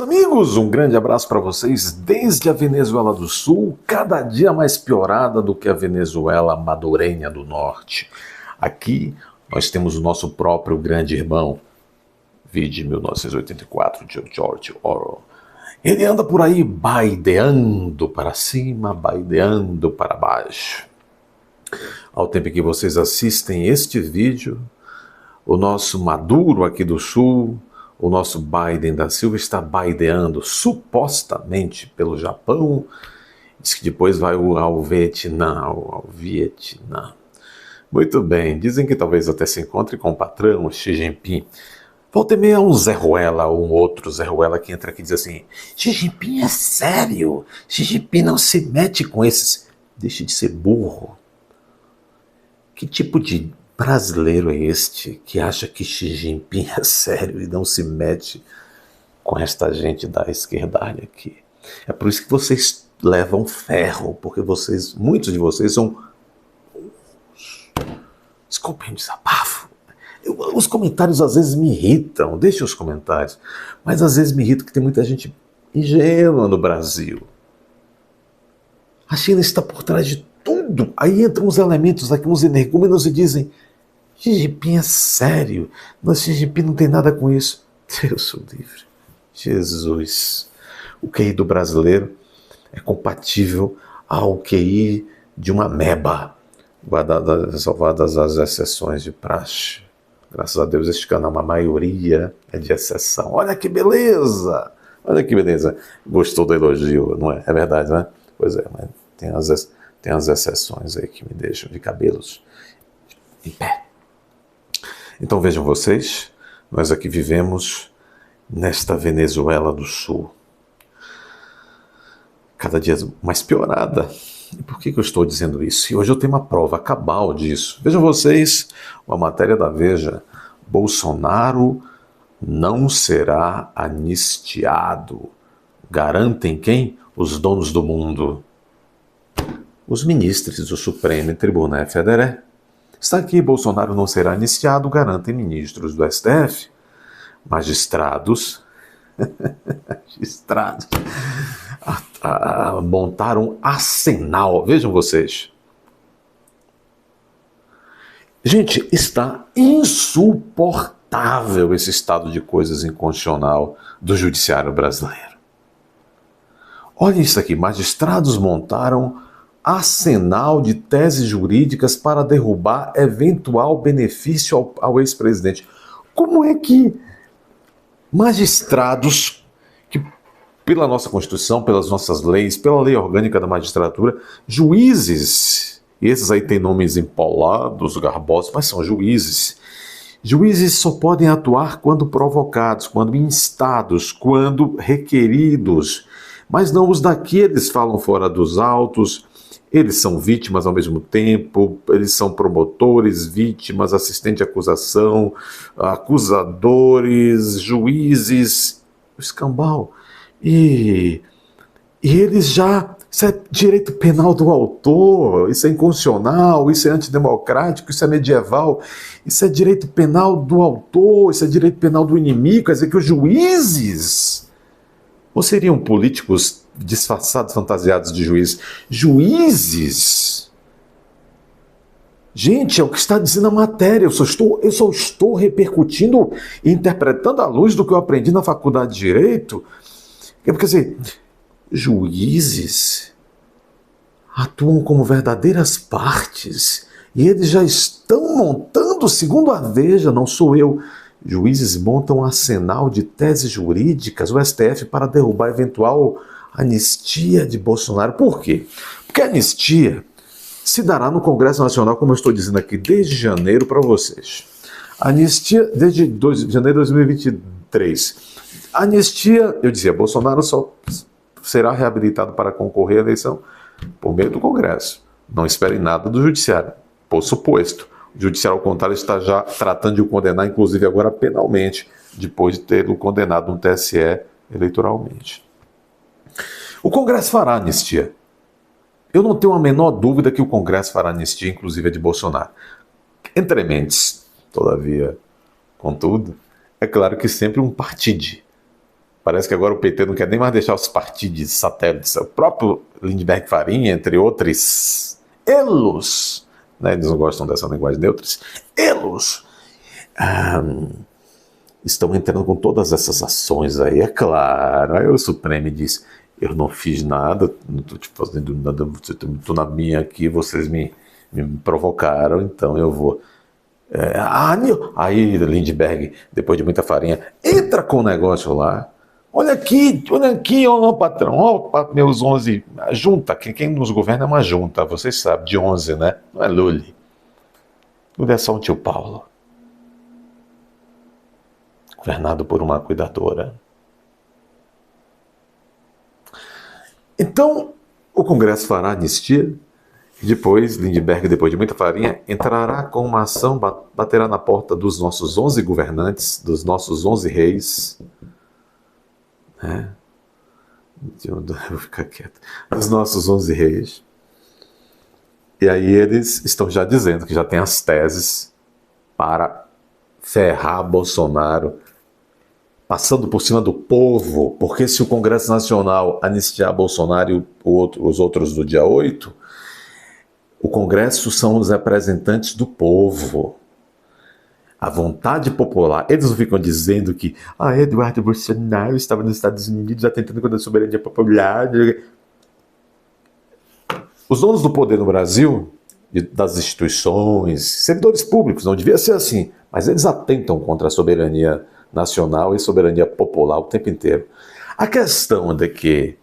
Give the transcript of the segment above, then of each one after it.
Amigos, um grande abraço para vocês desde a Venezuela do Sul, cada dia mais piorada do que a Venezuela madurenha do Norte. Aqui nós temos o nosso próprio grande irmão, vide 1984 de George Orwell. Ele anda por aí baideando para cima, baideando para baixo. Ao tempo que vocês assistem este vídeo, o nosso Maduro aqui do Sul, o nosso Biden da Silva está baideando supostamente pelo Japão, diz que depois vai ao Vietnã. Muito bem, dizem que talvez até se encontre com o patrão, o Xi Jinping. Volta e meia um Zé Ruela, ou um outro Zé Ruela que entra aqui e diz assim: Xi Jinping é sério, Xi Jinping não se mete com esses. Deixe de ser burro. Que tipo de brasileiro é este que acha que Xi Jinping é sério e não se mete com esta gente da esquerdalha aqui? É por isso que vocês levam ferro, porque muitos de vocês são... Desculpem o desabafo. Os comentários às vezes me irritam, deixem os comentários, mas às vezes me irrita que tem muita gente ingênua no Brasil. A China está por trás de tudo. Aí entram uns elementos aqui, uns energúmenos e dizem: Xi Jinping é sério, mas Xi Jinping não tem nada com isso. Deus o livre. Jesus. O QI do brasileiro é compatível ao QI de uma ameba, salvadas as exceções de praxe. Graças a Deus este canal, uma maioria é de exceção. Olha que beleza! Olha que beleza. Gostou do elogio, não é? É verdade, não é? Pois é, mas tem as exceções aí que me deixam de cabelos em pé. Então vejam vocês, nós aqui vivemos nesta Venezuela do Sul, cada dia mais piorada. E por que eu estou dizendo isso? E hoje eu tenho uma prova cabal disso. Vejam vocês, uma matéria da Veja: Bolsonaro não será anistiado. Garantem quem? Os donos do mundo. Os ministros do Supremo Tribunal Federal. Está aqui: Bolsonaro não será anistiado, garantem ministros do STF. Magistrados montaram arsenal. Vejam vocês. Gente, está insuportável esse estado de coisas inconstitucional do judiciário brasileiro. Olha isso aqui: magistrados montaram arsenal de teses jurídicas para derrubar eventual benefício ao ex-presidente. Como é que magistrados, que pela nossa Constituição, pelas nossas leis, pela lei orgânica da magistratura, juízes, e esses aí têm nomes empolados, garbosos, mas são juízes. Juízes só podem atuar quando provocados, quando instados, quando requeridos. Mas não os daqui, eles falam fora dos autos, eles são vítimas ao mesmo tempo, eles são promotores, vítimas, assistente de acusação, acusadores, juízes, o escambau. E eles já... Isso é direito penal do autor, isso é inconstitucional, isso é antidemocrático, isso é medieval, isso é direito penal do autor, isso é direito penal do inimigo. Quer dizer que os juízes... Ou seriam políticos disfarçados, fantasiados de juízes? Juízes! Gente, é o que está dizendo a matéria. Eu só estou repercutindo e interpretando à luz do que eu aprendi na faculdade de Direito. Quer dizer, juízes atuam como verdadeiras partes e eles já estão montando, segundo a Veja, não sou eu, juízes montam um arsenal de teses jurídicas, o STF, para derrubar eventual anistia de Bolsonaro. Por quê? Porque a anistia se dará no Congresso Nacional, como eu estou dizendo aqui, desde janeiro para vocês. Anistia desde janeiro de 2023. Anistia, eu dizia, Bolsonaro só será reabilitado para concorrer à eleição por meio do Congresso. Não esperem nada do Judiciário, por suposto. O Judiciário, ao contrário, está já tratando de o condenar, inclusive agora penalmente, depois de tê-lo condenado no TSE eleitoralmente. O Congresso fará anistia. Eu não tenho a menor dúvida que o Congresso fará anistia, inclusive a de Bolsonaro. Entre mentes, todavia, contudo, é claro que sempre um partido Parece que agora o PT não quer nem mais deixar os partidos satélites. O próprio Lindbergh Farinha, entre outros elos, né, eles não gostam dessa linguagem neutros, elos, estão entrando com todas essas ações aí, é claro. Aí o Supremo diz, eu não fiz nada, não estou te fazendo nada, estou na minha aqui, vocês me provocaram, então eu vou... Aí Lindbergh, depois de muita farinha, entra com o negócio lá. Olha aqui, ó, patrão, ó, meus 11, junta, quem nos governa é uma junta, vocês sabem, de 11, né? Não é Lully. Lully é só um tio Paulo. Governado por uma cuidadora. Então, o Congresso fará anistia. E depois, Lindbergh, depois de muita farinha, entrará com uma ação, baterá na porta dos nossos 11 governantes, dos nossos 11 reis, né? Eu vou ficar quieto. Dos nossos 11 reis. E aí eles estão já dizendo que já tem as teses para ferrar Bolsonaro, passando por cima do povo, porque se o Congresso Nacional anistiar Bolsonaro e os outros do dia 8, o Congresso são os representantes do povo. A vontade popular. Eles não ficam dizendo que Eduardo Bolsonaro estava nos Estados Unidos atentando contra a soberania popular. Os donos do poder no Brasil, das instituições, servidores públicos, não devia ser assim, mas eles atentam contra a soberania nacional e soberania popular o tempo inteiro. A questão é que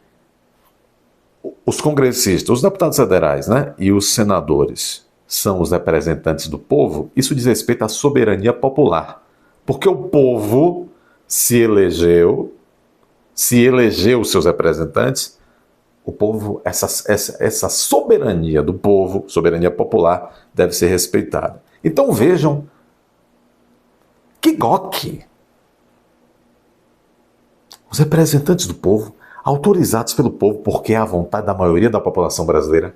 os congressistas, os deputados federais, né, e os senadores são os representantes do povo, isso diz respeito à soberania popular. Porque o povo se elegeu seus representantes, o povo, essa soberania do povo, soberania popular, deve ser respeitada. Então vejam que GOC. Os representantes do povo, autorizados pelo povo, porque é a vontade da maioria da população brasileira,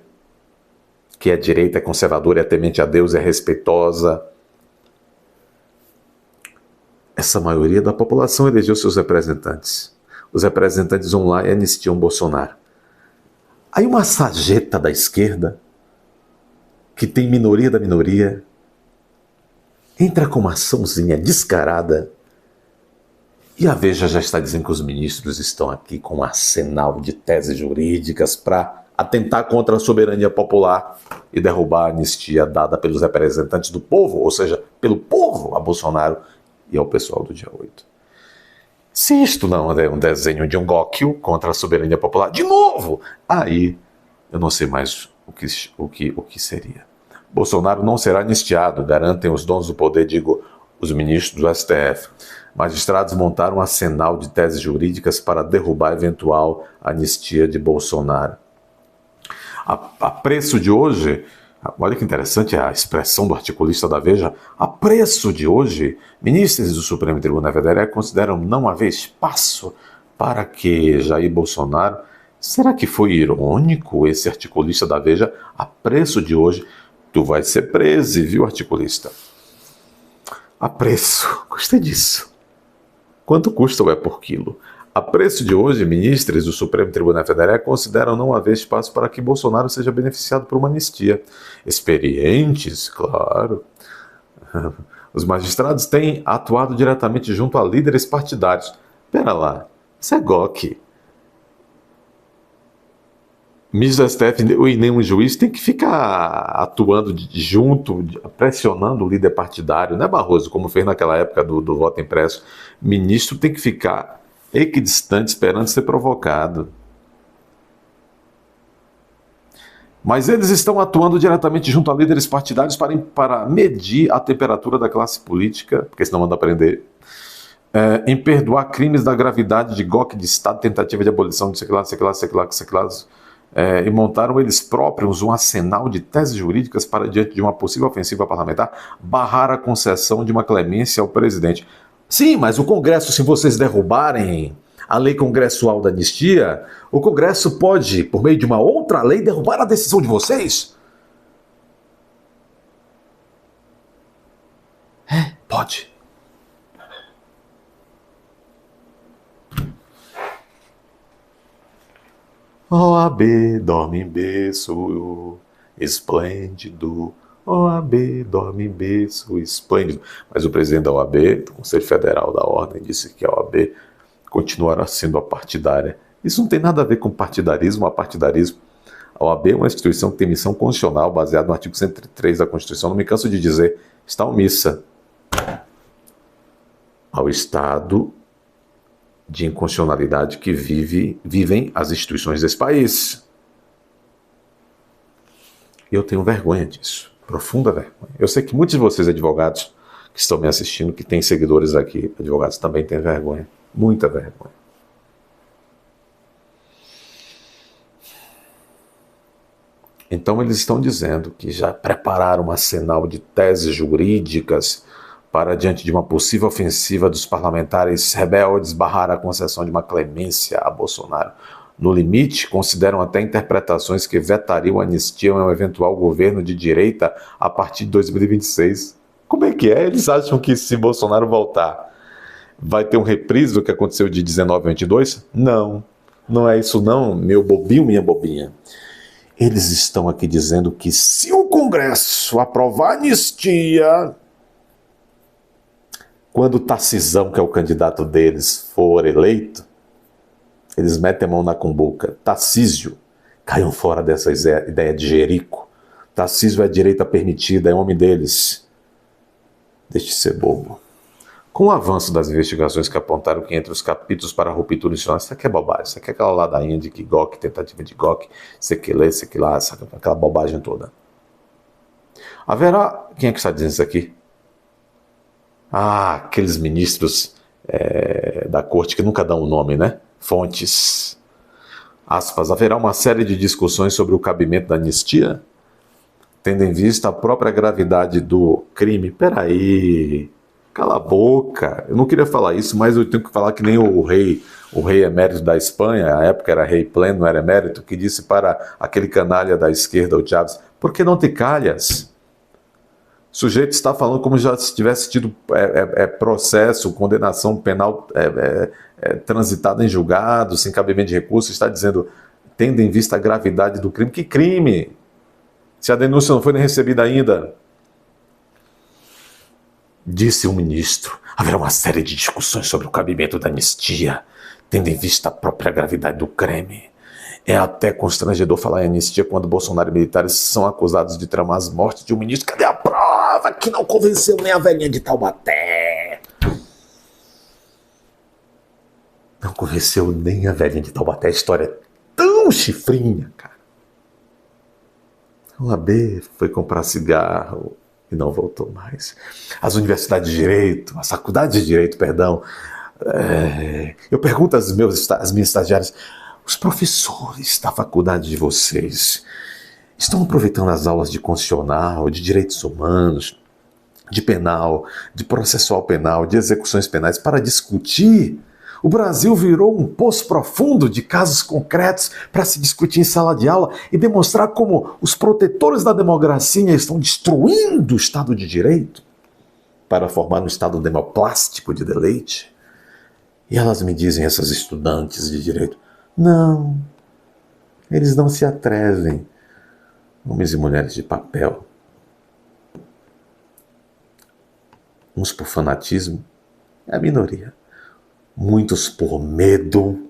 que é direita, é conservadora, é temente a Deus, é respeitosa. Essa maioria da população elegeu seus representantes. Os representantes vão lá e anistiam Bolsonaro. Aí uma sarjeta da esquerda, que tem minoria da minoria, entra com uma açãozinha descarada. E a Veja já está dizendo que os ministros estão aqui com um arsenal de teses jurídicas para atentar contra a soberania popular e derrubar a anistia dada pelos representantes do povo, ou seja, pelo povo a Bolsonaro e ao pessoal do dia 8. Se isto não é um desenho de um Góquio contra a soberania popular, de novo, aí eu não sei mais o que seria. Bolsonaro não será anistiado, garantem os donos do poder, digo, os ministros do STF. Magistrados montaram um arsenal de teses jurídicas para derrubar a eventual anistia de Bolsonaro. A preço de hoje, olha que interessante a expressão do articulista da Veja, a preço de hoje, ministros do Supremo Tribunal Federal consideram não haver espaço para que Jair Bolsonaro... Será que foi irônico esse articulista da Veja? A preço de hoje, tu vai ser preso, viu, articulista? A preço, gostei disso. Quanto custa o por quilo? A preço de hoje, ministros do Supremo Tribunal Federal consideram não haver espaço para que Bolsonaro seja beneficiado por uma anistia. Experientes, claro. Os magistrados têm atuado diretamente junto a líderes partidários. Pera lá, isso é GOC. Ministro do STF e nenhum juiz tem que ficar atuando junto, pressionando o líder partidário, né, Barroso? Como fez naquela época do voto impresso. Ministro tem que ficar equidistante esperando ser provocado. Mas eles estão atuando diretamente junto a líderes partidários para medir a temperatura da classe política, porque senão manda prender, em perdoar crimes da gravidade de golpe de Estado, tentativa de abolição de sei lá, e montaram eles próprios um arsenal de teses jurídicas para, diante de uma possível ofensiva parlamentar, barrar a concessão de uma clemência ao presidente. Sim, mas o Congresso, se vocês derrubarem a lei congressual da anistia, o Congresso pode, por meio de uma outra lei, derrubar a decisão de vocês? Pode. OAB dorme em berço esplêndido. OAB dorme em berço esplêndido. Mas o presidente da OAB, do Conselho Federal da Ordem, disse que a OAB continuará sendo apartidária. Isso não tem nada a ver com partidarismo ou apartidarismo. A OAB é uma instituição que tem missão constitucional baseada no artigo 103 da Constituição. Não me canso de dizer, está omissa ao estado de inconstitucionalidade que vivem as instituições desse país. Eu tenho vergonha disso, profunda vergonha. Eu sei que muitos de vocês, advogados, que estão me assistindo, que têm seguidores aqui, advogados, também têm vergonha, muita vergonha. Então eles estão dizendo que já prepararam um arsenal de teses jurídicas para, diante de uma possível ofensiva dos parlamentares rebeldes, barrar a concessão de uma clemência a Bolsonaro. No limite, consideram até interpretações que vetariam a anistia em um eventual governo de direita a partir de 2026. Como é que é? Eles acham que se Bolsonaro voltar, vai ter um reprise do que aconteceu de 19 a 22? Não, não é isso não, meu bobinho, minha bobinha. Eles estão aqui dizendo que se o Congresso aprovar a anistia, quando o Tarcisão, que é o candidato deles, for eleito, eles metem a mão na cumbuca. Tarcísio, caiam fora dessa ideia de Jerico. Tarcísio é direita permitida, é homem deles. Deixe de ser bobo. Com o avanço das investigações que apontaram que entre os capítulos para a ruptura institucional, isso aqui é bobagem, isso aqui é aquela ladainha de que GOC, tentativa de GOC, sei que lê, sei que lá, aquela bobagem toda. Haverá, quem é que está dizendo isso aqui? Ah, aqueles ministros da corte que nunca dão o nome, né? Fontes. Aspas, haverá uma série de discussões sobre o cabimento da anistia, tendo em vista a própria gravidade do crime. Peraí, cala a boca. Eu não queria falar isso, mas eu tenho que falar que nem o rei emérito da Espanha, à época era rei pleno, não era emérito, que disse para aquele canalha da esquerda, o Chaves, por que não te calhas? O sujeito está falando como já se tivesse tido processo, condenação penal transitada em julgado, sem cabimento de recurso, está dizendo, tendo em vista a gravidade do crime. Que crime? Se a denúncia não foi nem recebida ainda. Disse o ministro, haverá uma série de discussões sobre o cabimento da anistia, tendo em vista a própria gravidade do crime. É até constrangedor falar em anistia quando Bolsonaro e militares são acusados de tramar as mortes de um ministro. Cadê a prova que não convenceu nem a velhinha de Taubaté? Não convenceu nem a velhinha de Taubaté. A história é tão chifrinha, cara. O AB foi comprar cigarro e não voltou mais. As universidades de direito, as faculdades de direito, perdão. Eu pergunto às minhas estagiárias, os professores da faculdade de vocês estão aproveitando as aulas de constitucional, de direitos humanos, de penal, de processual penal, de execuções penais para discutir? O Brasil virou um poço profundo de casos concretos para se discutir em sala de aula e demonstrar como os protetores da democracia estão destruindo o Estado de Direito para formar um Estado demoplástico de deleite. E elas me dizem, essas estudantes de direito, não, eles não se atrevem. Homens e mulheres de papel. Uns por fanatismo, é a minoria. Muitos por medo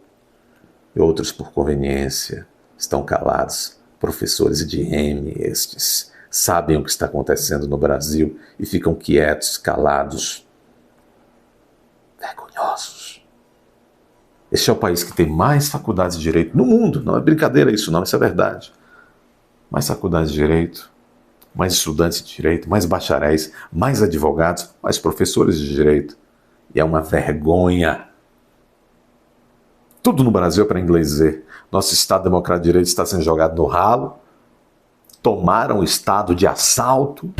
e outros por conveniência. Estão calados. Professores de M, estes, sabem o que está acontecendo no Brasil e ficam quietos, calados, vergonhosos. Este é o país que tem mais faculdades de direito no mundo. Não é brincadeira isso não, isso é verdade. Mais faculdades de direito, mais estudantes de direito, mais bacharéis, mais advogados, mais professores de direito. E é uma vergonha. Tudo no Brasil é para inglês dizer. Nosso Estado Democrático de Direito está sendo jogado no ralo. Tomaram o Estado de assalto.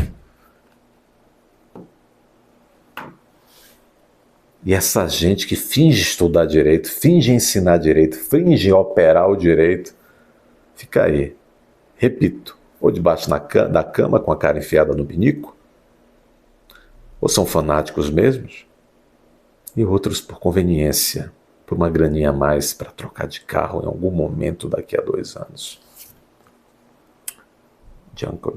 E essa gente que finge estudar direito, finge ensinar direito, finge operar o direito, fica aí, repito, ou debaixo da cama com a cara enfiada no binico, ou são fanáticos mesmos, e outros por conveniência, por uma graninha a mais para trocar de carro em algum momento daqui a 2 anos. Junko.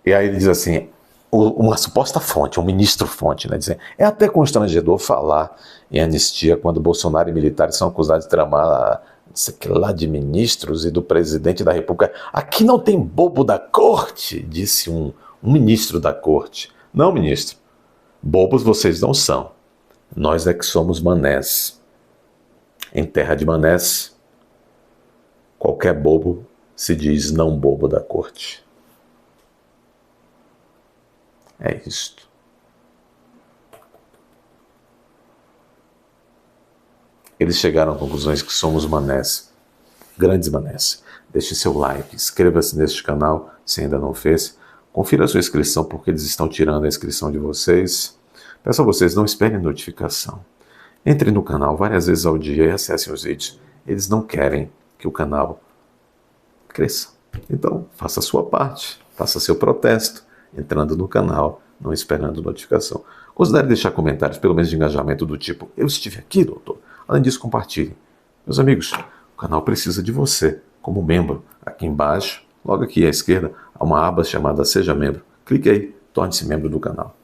E aí ele diz assim, uma suposta fonte, um ministro-fonte, né, dizendo, é até constrangedor falar em anistia quando Bolsonaro e militares são acusados de tramar lá de ministros e do presidente da República. Aqui não tem bobo da corte, disse um ministro da corte. Não, ministro, bobos vocês não são. Nós é que somos manés. Em terra de manés, qualquer bobo se diz não bobo da corte. É isto. Eles chegaram a conclusões que somos manés, grandes manés. Deixe seu like, inscreva-se neste canal se ainda não fez. Confira a sua inscrição porque eles estão tirando a inscrição de vocês. Peço a vocês, não esperem notificação. Entre no canal várias vezes ao dia e acessem os vídeos. Eles não querem que o canal cresça. Então, faça a sua parte, faça seu protesto, entrando no canal, não esperando notificação. Considere deixar comentários, pelo menos de engajamento do tipo, eu estive aqui, doutor. Além disso, compartilhem. Meus amigos, o canal precisa de você, como membro. Aqui embaixo, logo aqui à esquerda, há uma aba chamada Seja Membro. Clique aí, torne-se membro do canal.